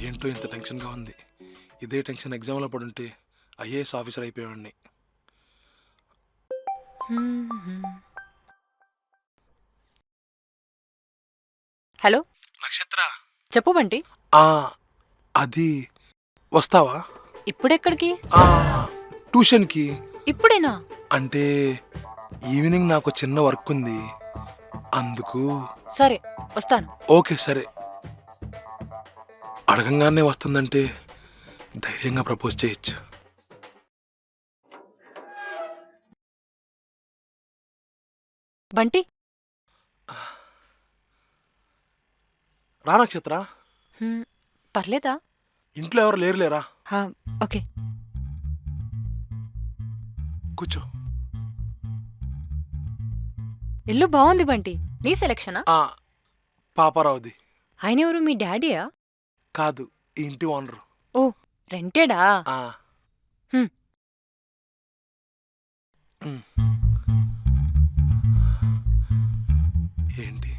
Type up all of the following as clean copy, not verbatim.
ఏంటో ఇంత టెన్షన్గా ఉంది. ఇదే టెన్షన్ ఎగ్జామ్లో పడుంటే ఐఏఎస్ ఆఫీసర్ అయిపోయేవాడిని. హలో, నక్షత్ర, చెప్పు బంటి. ఆ, అది వస్తావా? ఇప్పుడెక్కడికి? ఆ, ట్యూషన్కి. ఇప్పుడేనా? అంటే ఈవినింగ్ నాకు చిన్న వర్క్ ఉంది, అందుకు. సరే, వస్తాను. ఓకే సరే. అడగంగానే వస్తుందంటే ధైర్యంగా ప్రపోజ్ చేయొచ్చు. బంటి, రా నక్షత్ర. పర్లేదా? ఇంట్లో ఎవరు లేరులేరా? హా, ఓకే. కూర్చో. ఇల్లు బాగుంది బంటి. నీ సెలక్షనా? పాపారావుది. ఆయన ఎవరు, మీ డాడీయా? కాదు, ఈ ఇంటి ఓనరు. ఓ, రెంటెడా? హ్మ్. ఏంటి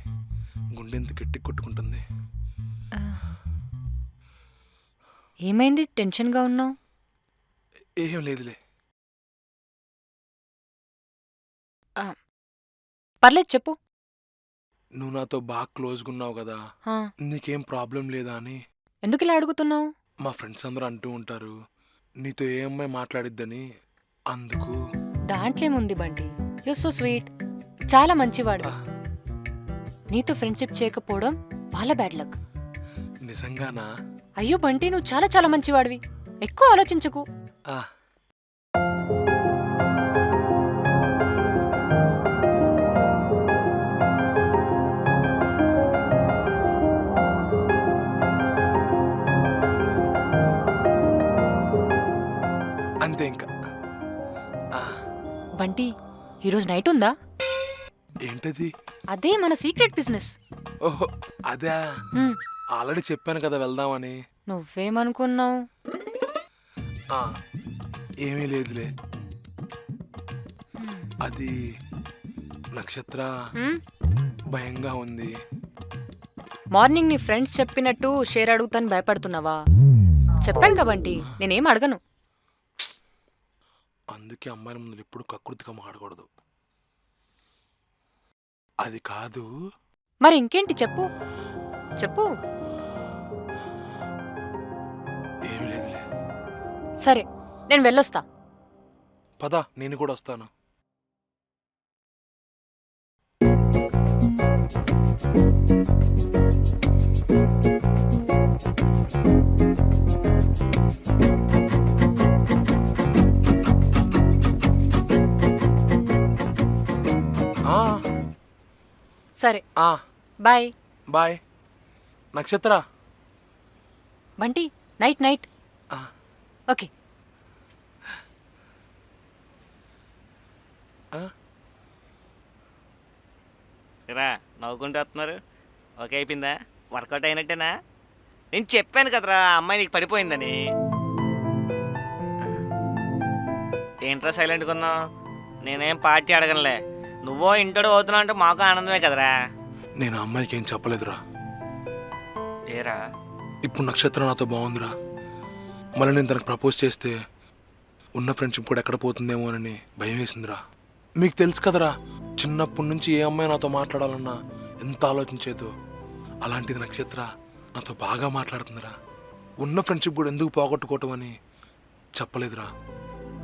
గుండెంత గట్టి కొట్టుకుంటుంది? ఏమైంది, టెన్షన్గా ఉన్నావు? ఏం లేదులే. పర్లేదు, చెప్పు. నువ్వు నాతో బాగా క్లోజ్గా ఉన్నావు కదా, హా, నీకేం ప్రాబ్లం లేదా అని. ఎందుకు ఇలా అడుగుతున్నావు? మా ఫ్రెండ్స్ అందరూ అంటూ ఉంటారు నీతో ఏ అమ్మాయి మాట్లాడిద్దని, అందుకు. దాంట్లేముంది బంటి, యు సో స్వీట్, చాలా మంచివాడు. నీతో ఫ్రెండ్షిప్ చేయకపోవడం వాళ్ళ బ్యాడ్ లక్. నిజంగానా? అయ్యో బంటి, నువ్వు చాలా చాలా మంచివాడివి. ఎక్కువ ఆలోచించకు. ఆ, అంతే ఇంకా. బంటి, ఈరోజు నైట్ ఉందా? ఏంటది? అదే మన సీక్రెట్ బిజినెస్. ఓహో, అదే. ఆల్రెడీ చెప్పాను కదా వెళ్దామని. నువ్వేమనుకున్నావు? ఏమీ లేదులే. అది నక్షత్ర, భయంగా ఉంది. మార్నింగ్ నీ ఫ్రెండ్స్ చెప్పినట్టు షేర్ అడుగుతాను భయపడుతున్నావా? చెప్పాను కబంటి, నేనేం అడగను. అందుకే అమ్మాయిల ముందు ఎప్పుడు కకృతిగా మాడకూడదు. అది కాదు. మరి ఇంకేంటి, చెప్పు చెప్పు. ఏమీ లేదులే. సరే, నేను వెళ్ళొస్తా. పద, నేను కూడా వస్తాను. సరే, బాయ్. బాయ్ నక్షత్ర. Bunty, night night. ఓకే. రా, నవ్వుకుంటూ వస్తున్నారు. ఓకే, అయిపోయిందా? వర్కౌట్ అయినట్టేనా? నేను చెప్పాను కదరా ఆ అమ్మాయి నీకు పడిపోయిందని. ఏంట్రా సైలెంట్గా ఉన్నావు? నేనేం పార్టీ అడగనులే. నువ్వో ఇంటోడు అవుతున్నావు అంటే మాకు ఆనందమే కదరా. నేను ఆ అమ్మాయికి ఏం చెప్పలేదురా. ఏరా? ఇప్పుడు నక్షత్ర నాతో బాగుందిరా. మళ్ళీ నేను తనకు ప్రపోజ్ చేస్తే ఉన్న ఫ్రెండ్షిప్ కూడా ఎక్కడ పోతుందేమోనని భయం వేసిందిరా. మీకు తెలుసు కదరా, చిన్నప్పటి నుంచి ఏ అమ్మాయి నాతో మాట్లాడాలన్నా ఎంత ఆలోచించేదో. అలాంటిది నక్షత్ర నాతో బాగా మాట్లాడుతుందిరా. ఉన్న ఫ్రెండ్షిప్ కూడా ఎందుకు పోగొట్టుకోవటం అని చెప్పలేదురా.